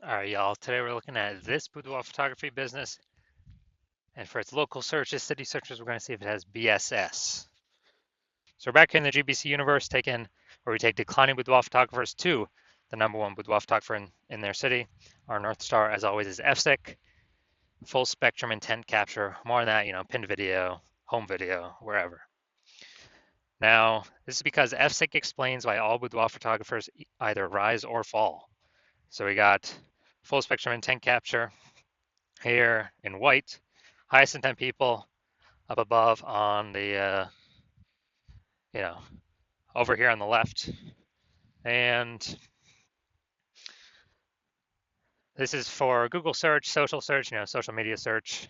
All right, y'all. Today we're looking at this boudoir photography business, and for its local searches, city searches, we're going to see if it has BSS. So we're back here in the GBC universe, where we take declining boudoir photographers to the #1 boudoir photographer in their city. Our North Star, as always, is FSIC, full spectrum intent capture. More on that, pinned video, home video, wherever. Now, this is because FSIC explains why all boudoir photographers either rise or fall. So we got full spectrum intent capture here in white, highest intent people up above on the, you know, over here on the left. And this is for Google search, social search, social media search,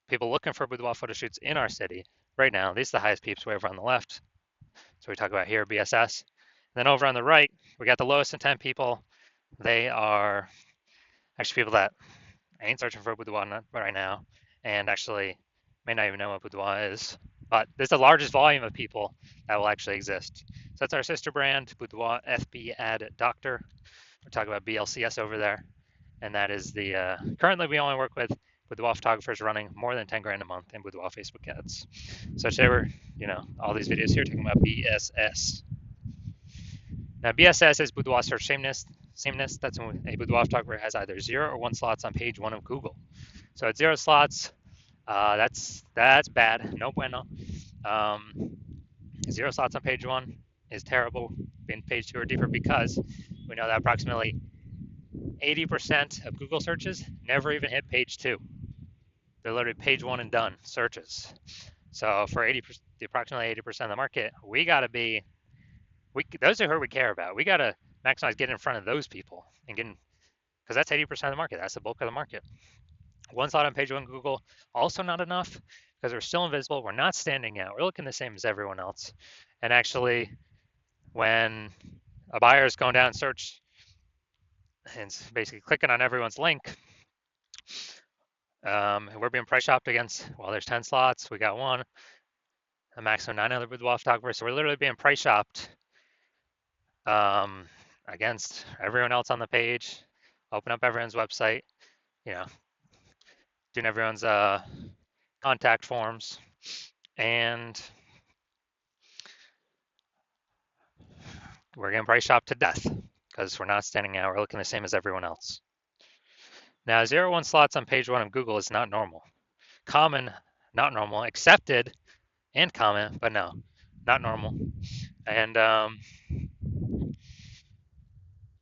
people looking for boudoir photo shoots in our city. Right now, these are the highest peeps way over on the left. So we talk about here, BSS. And then over on the right, we got the lowest intent people. They are actually people that ain't searching for boudoir right now, and actually may not even know what boudoir is. But there's the largest volume of people that will actually exist. So that's our sister brand, Boudoir FB Ad Doctor. We're talking about BLCS over there, and that is the currently we only work with boudoir photographers running more than 10 grand a month in boudoir Facebook ads. So today we're, all these videos here talking about BSS. Now BSS is boudoir search sameness. That's when a boudoir photographer has either 0 or 1 slots on page 1 of Google. So at 0 slots, that's bad. No bueno. 0 slots on page 1 is terrible. In page 2 or deeper, because we know that approximately 80% of Google searches never even hit page 2. They're literally page 1 and done searches. So for approximately 80% of the market, we got to be, those are who we care about. We got to maximize getting in front of those people and getting, because that's 80% of the market. That's the bulk of the market. 1 slot on page 1 Google, also not enough, because we're still invisible. We're not standing out. We're looking the same as everyone else. And actually, when a buyer is going down and search and basically clicking on everyone's link, we're being price shopped against, well, there's 10 slots. We got 1, a maximum 9 other boudoir photographers. So we're literally being price shopped against everyone else on the page. Open up everyone's website, doing everyone's contact forms. And we're getting price shopped to death because we're not standing out. We're looking the same as everyone else. Now, 0-1 slots on page 1 of Google is not normal. Common, not normal. Accepted and common, but no, not normal. And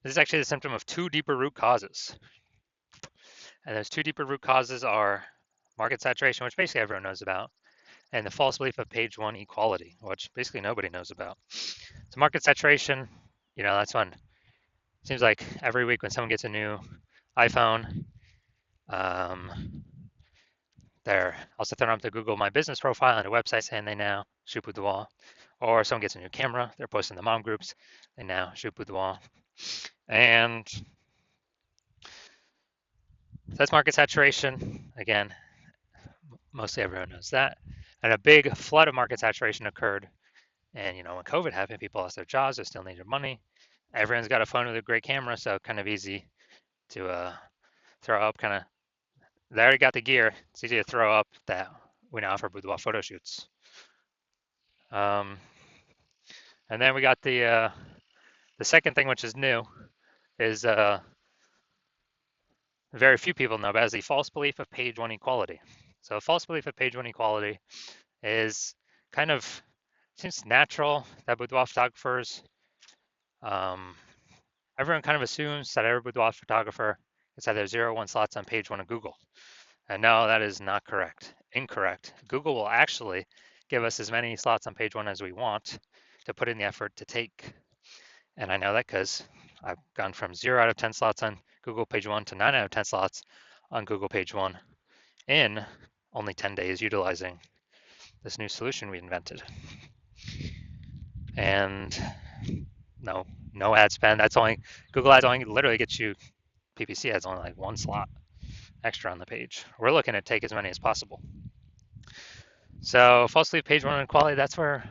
this is actually the symptom of 2 deeper root causes. And those 2 deeper root causes are market saturation, which basically everyone knows about, and the false belief of page 1 equality, which basically nobody knows about. So market saturation, that's when it seems like every week when someone gets a new iPhone, I'll set them up to Google My Business profile and a website saying they now shoot boudoir. Or someone gets a new camera, they're posting the mom groups, they now shoot boudoir. And that's market saturation. Again, mostly everyone knows that. And a big flood of market saturation occurred. And when COVID happened, people lost their jobs, they still needed money. Everyone's got a phone with a great camera, so kind of easy to throw up. They already got the gear. It's easy to throw up that we now offer boudoir photo shoots. And then we got the second thing, which is new, is very few people know about, is the false belief of page 1 equality. So a false belief of page 1 equality is kind of, seems natural that boudoir photographers, everyone kind of assumes that every boudoir photographer is either 0-1 slots on page 1 of Google. And no, that is not correct. Incorrect. Google will actually give us as many slots on page 1 as we want to put in the effort to take. And I know that because I've gone from 0 out of 10 slots on Google page 1 to 9 out of 10 slots on Google page 1 in only 10 days utilizing this new solution we invented. And no ad spend. That's only, Google ads only literally gets you, PPC ads only like 1 slot extra on the page. We're looking to take as many as possible. So falsely page 1 inequality, that's where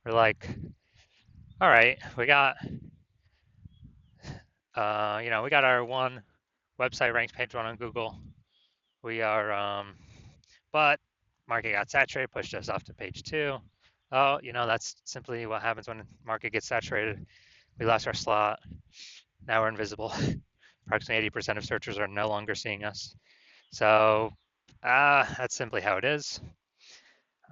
we're like, all right, we got, we got our one Website ranks page 1 on Google. We are, but market got saturated, pushed us off to page 2. Oh, that's simply what happens when market gets saturated. We lost our slot. Now we're invisible. Approximately 80% of searchers are no longer seeing us. So that's simply how it is.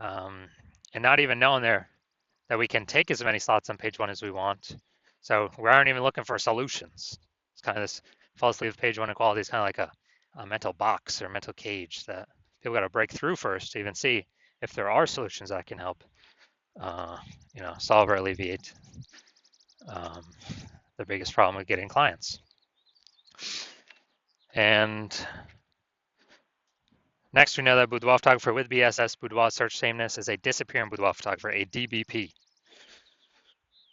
And not even knowing that we can take as many slots on page 1 as we want. So we aren't even looking for solutions. It's kind of this false view of page 1 equality is kind of like a mental box or mental cage that people got to break through first to even see if there are solutions that can help, solve or alleviate the biggest problem with getting clients. And next, we know that Boudoir photographer with BSS, Boudoir search sameness, is a disappearing Boudoir photographer, a DBP.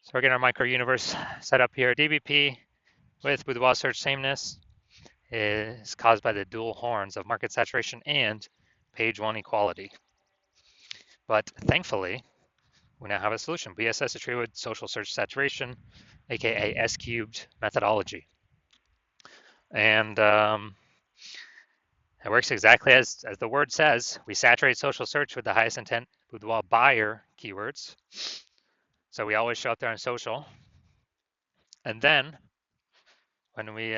So we're getting our micro universe set up here. DBP with Boudoir search sameness is caused by the dual horns of market saturation and page 1 equality. But thankfully, we now have a solution. BSS is treated with social search saturation, aka S cubed methodology. And it works exactly as the word says. We saturate social search with the highest intent Boudoir buyer keywords. So we always show up there on social. And then when we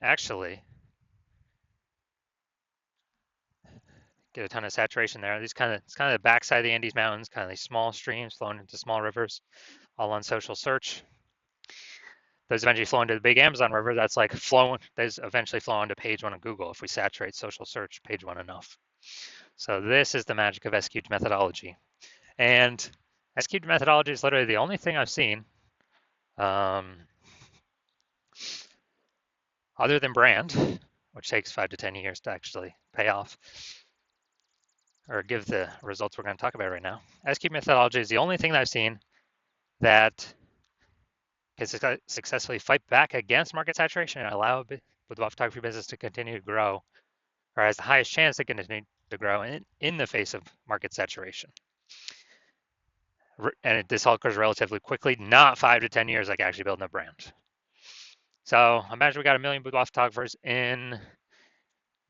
actually get a ton of saturation there. It's kind of the backside of the Andes Mountains, kind of these small streams flowing into small rivers, all on social search. Those eventually flow into the big Amazon River. That's like flowing. Those eventually flow onto page 1 of Google if we saturate social search page 1 enough. So this is the magic of S-cubed methodology. And S-cubed methodology is literally the only thing I've seen, other than brand, which takes 5 to 10 years to actually pay off or give the results we're going to talk about right now. S-cubed methodology is the only thing that I've seen that can successfully fight back against market saturation and allow the photography business to continue to grow, or has the highest chance to continue to grow in the face of market saturation. And this all occurs relatively quickly, not 5 to 10 years like actually building a brand. So imagine we got 1 million boudoir photographers in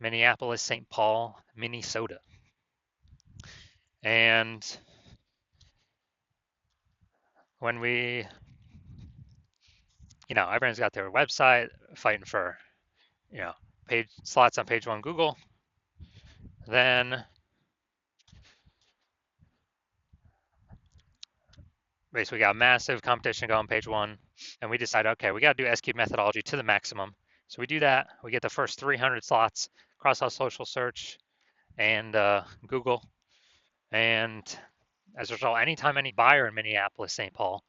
Minneapolis, St. Paul, Minnesota. And when we, everyone's got their website fighting for, page slots on page 1 Google, then basically we got massive competition going page 1, and we decide, okay, we got to do S-cubed methodology to the maximum. So we do that. We get the first 300 slots across all social search and Google. And as a result, anytime any buyer in Minneapolis, St. Paul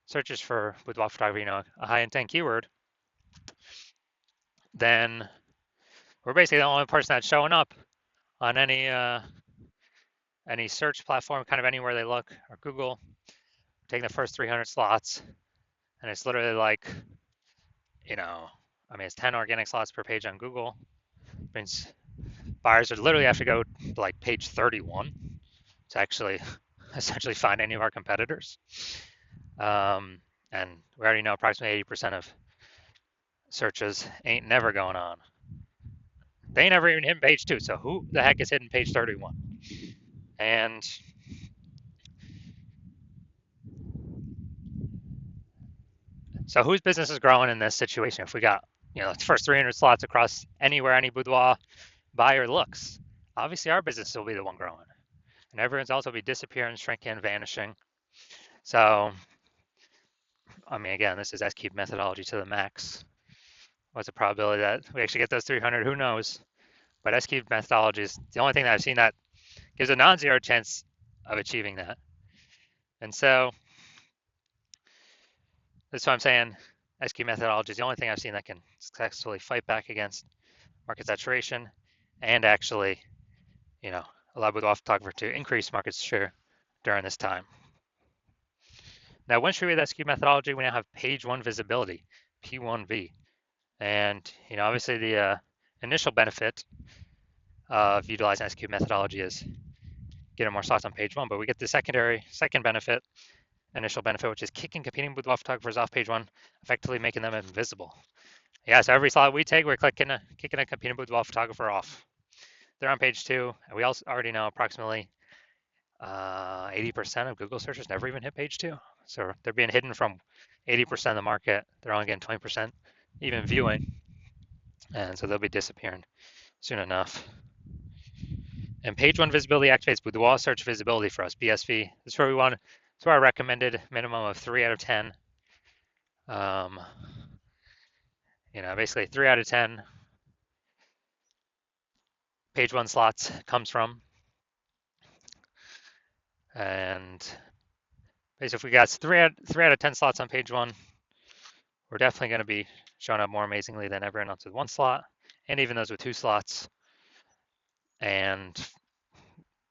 searches for boudoir photography, a high intent keyword, then we're basically the only person that's showing up on any search platform, kind of anywhere they look, or Google, taking the first 300 slots. And it's literally like, it's 10 organic slots per page on Google. It means buyers would literally have to go to like page 31 to actually essentially find any of our competitors. And we already know approximately 80% of searches ain't never going on. They ain't never even hit page 2. So who the heck is hitting page 31? And so whose business is growing in this situation? If we got, the first 300 slots across anywhere any boudoir buyer looks, obviously our business will be the one growing. And everyone's also be disappearing, shrinking, vanishing. So, again, this is S-cubed methodology to the max. What's the probability that we actually get those 300? Who knows? But S-cubed methodology is the only thing that I've seen that gives a non-zero chance of achieving that. And so that's why I'm saying S-cubed methodology is the only thing I've seen that can successfully fight back against market saturation and actually, allow boudoir photographer to increase market share during this time. Now, once we read S-cubed methodology, we now have page 1 visibility, P1V. And, obviously the initial benefit of utilizing S-cubed methodology is getting more slots on page 1, but we get the second benefit, initial benefit, which is kicking competing boudoir photographers off page one, effectively making them invisible. Yeah, so every slot we take, we're kicking a competing boudoir photographer off. They're on page two, and we also already know approximately 80% of Google searches never even hit page two. So they're being hidden from 80% of the market. They're only getting 20% even viewing, and so they'll be disappearing soon enough. And page one visibility activates boudoir search visibility for us, BSV. This is where we want. It's where I recommended minimum of 3 out of 10. Basically 3 out of 10 page one slots comes from. And basically, if we got 3 out of 10 slots on page one, we're definitely going to be showing up more amazingly than everyone else with one slot, and even those with 2 slots, and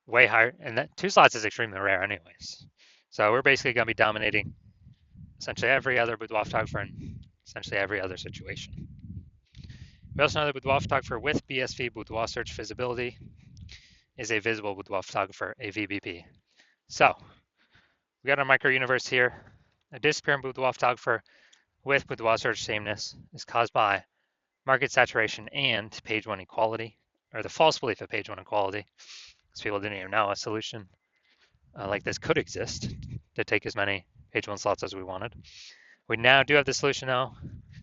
way higher. And that 2 slots is extremely rare, anyways. So we're basically going to be dominating essentially every other boudoir photographer in essentially every other situation. We also know that boudoir photographer with BSV, boudoir search visibility, is a visible boudoir photographer, a VBP. So we got our micro universe here. A disappearing boudoir photographer with boudoir search sameness is caused by market saturation and page one equality, or the false belief of page one equality, because people didn't even know a solution like this could exist to take as many page one slots as we wanted. We now do have the solution though.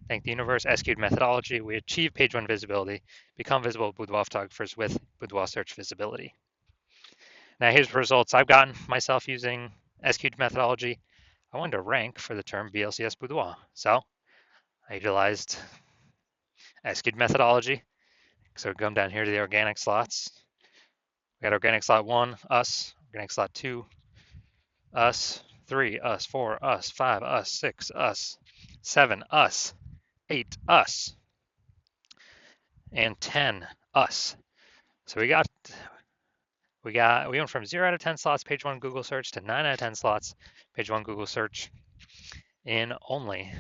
Thank the universe SQ'd methodology, we achieve page one visibility, become visible boudoir photographers with boudoir search visibility. Now here's the results I've gotten myself using SQ'd methodology. I wanted to rank for the term BLCS boudoir, so I utilized SQ'd methodology. So we come down here to the organic slots. We got organic slot 1, us. Organic slot 2, us. 3, us. 4, us. 5, us. 6, us. 7, us. 8, us. And 10, us. So we went from 0 out of 10 slots page 1 Google search to 9 out of 10 slots page 1 Google search in only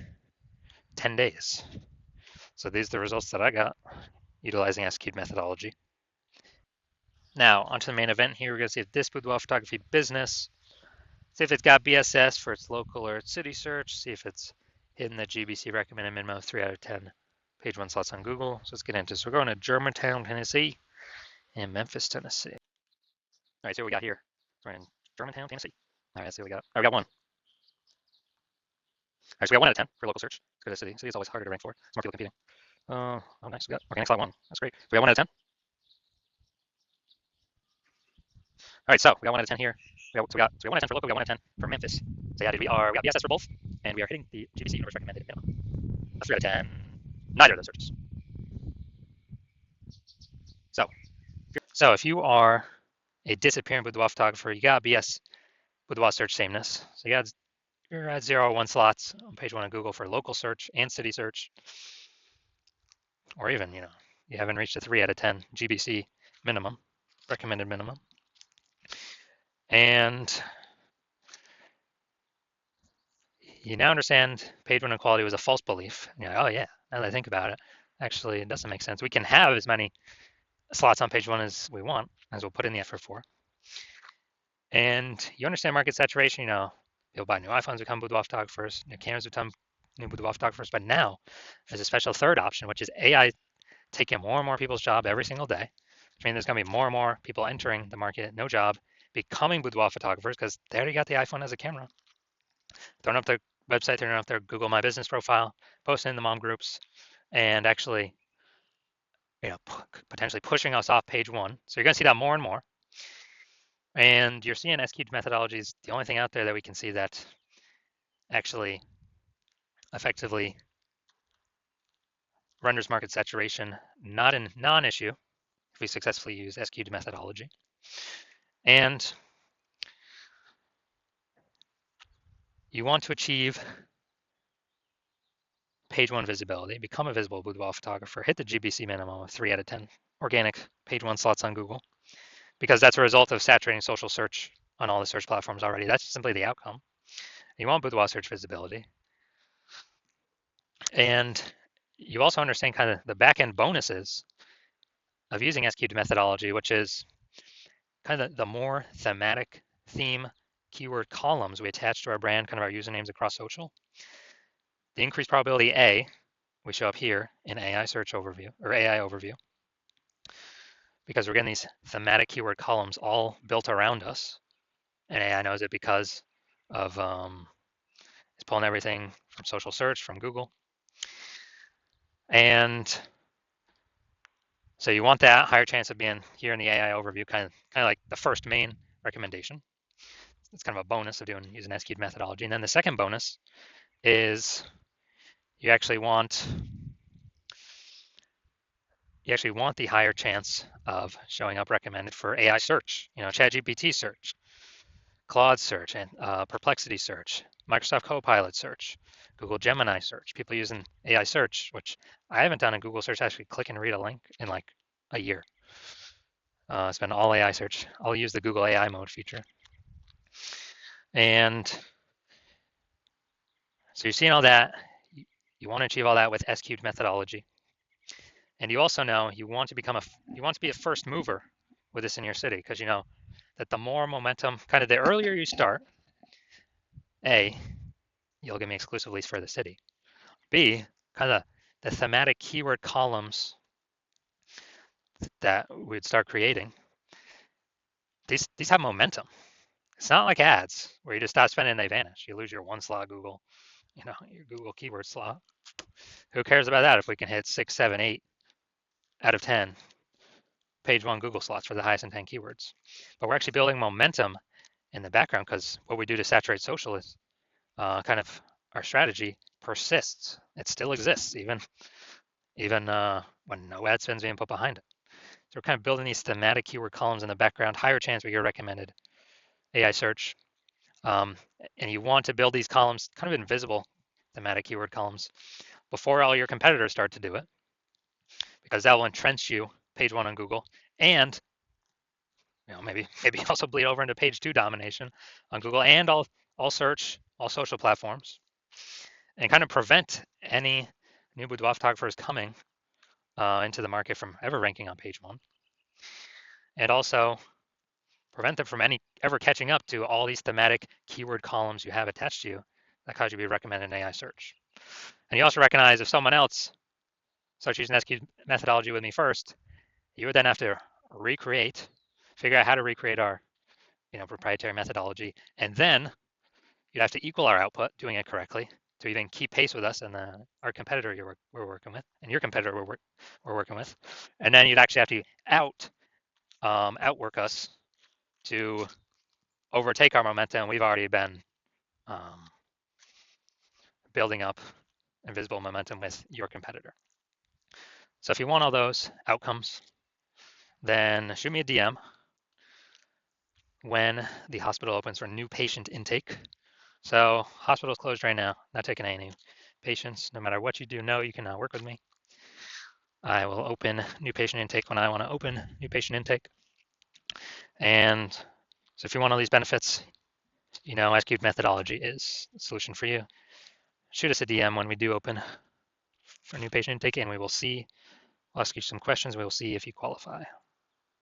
10 days. So these are the results that I got utilizing SQ'd methodology. Now, onto the main event here. We're going to see if this boudoir photography business, see if it's got BSS for its local or its city search, see if it's hitting the GBC recommended minimum of 3 out of 10 page 1 slots on Google. So let's get into this. We're going to Germantown, Tennessee, and Memphis, Tennessee. All right, so what we got here. We're in Germantown, Tennessee. All right, let's see what we got. All right, we got 1. All right, so we got 1 out of 10 for local search. Let's go to city. City is always harder to rank for. It's more people competing. Oh, nice. We got organic slot 1. That's great. So we got 1 out of 10. All right, so we got 1 out of 10 here. We got 1 out of 10 for local. We got 1 out of 10 for Memphis. So yeah, we got BSS for both, and we are hitting the GBC universe recommended minimum. That's 3 out of 10. Neither of those searches. So if you are a disappearing boudoir photographer, you got BS boudoir search sameness. So you're at 0 or 1 slots on page 1 of Google for local search and city search, or even you haven't reached a 3 out of 10 GBC minimum, recommended minimum. And you now understand page 1 equality was a false belief. And you're like, oh yeah, now that I think about it, actually it doesn't make sense. We can have as many slots on page 1 as we want, as we'll put in the effort for. And you understand market saturation. People buy new iPhones, become boudoir photographers, new cameras become new boudoir photographers. But now there's a special third option, which is AI taking more and more people's job every single day. Which means there's going to be more and more people entering the market, no job, becoming boudoir photographers because they already got the iPhone as a camera. Throwing up their website, throwing up their Google My Business profile, posting in the mom groups, and actually, potentially pushing us off page 1. So you're going to see that more and more. And you're seeing SQ'd methodologies, the only thing out there that we can see that actually effectively renders market saturation not a non-issue if we successfully use SQ'd methodology. And you want to achieve page 1 visibility, become a visible boudoir photographer, hit the GBC minimum of 3 out of 10 organic page 1 slots on Google, because that's a result of saturating social search on all the search platforms already. That's simply the outcome. You want boudoir search visibility. And you also understand kind of the back-end bonuses of using SQ'd methodology, which is kind of the more thematic theme keyword columns we attach to our brand, kind of our usernames across social, the increased probability A, we show up here in AI search overview or AI overview, because we're getting these thematic keyword columns all built around us. And AI knows it because of it's pulling everything from social search, from Google. And so you want that higher chance of being here in the AI overview, kind of like the first main recommendation. It's kind of a bonus of using SQ'd methodology. And then the second bonus is you actually want the higher chance of showing up recommended for AI search, ChatGPT search, Claude search, and Perplexity search, Microsoft Copilot search, Google Gemini search, people using AI search, which I haven't done in Google search, actually click and read a link in like a year. It's been all AI search. I'll use the Google AI mode feature. And so you're seeing all that. You want to achieve all that with SQ'd methodology. And you also know you want to be a first mover with this in your city, because you know that the more momentum, kind of the earlier you start, A, you'll give me exclusive leads for the city. B, kind of the thematic keyword columns that we'd start creating, these have momentum. It's not like ads where you just stop spending and they vanish. You lose your one slot Google, your Google keyword slot. Who cares about that if we can hit 6, 7, 8 out of 10 page one Google slots for the highest intent keywords? But we're actually building momentum in the background, because what we do to saturate social is kind of our strategy persists. It still exists even when no ad spend's being put behind it. So we're kind of building these thematic keyword columns in the background, higher chance we get recommended AI search. And you want to build these columns, kind of invisible thematic keyword columns, before all your competitors start to do it, because that will entrench you page one on Google, and maybe also bleed over into page two domination on Google and all search, all social platforms, and kind of prevent any new boudoir photographers coming into the market from ever ranking on page one, and also prevent them from ever catching up to all these thematic keyword columns you have attached to you that cause you to be recommended in AI search. And you also recognize if someone else starts using SQ methodology with me first, you would then have to figure out how to recreate our proprietary methodology, and then you'd have to equal our output doing it correctly to even keep pace with us and our competitor we're working with, and your competitor we're working with. And then you'd actually have to outwork us to overtake our momentum we've already been building up invisible momentum with your competitor. So if you want all those outcomes, then shoot me a DM when the hospital opens for new patient intake. So hospital's closed right now, not taking any new patients. No matter what you do, know you can now work with me. I will open new patient intake when I want to open new patient intake. And so if you want all these benefits, SQ'd methodology is the solution for you. Shoot us a DM when we do open for new patient intake, and we'll ask you some questions. We will see if you qualify.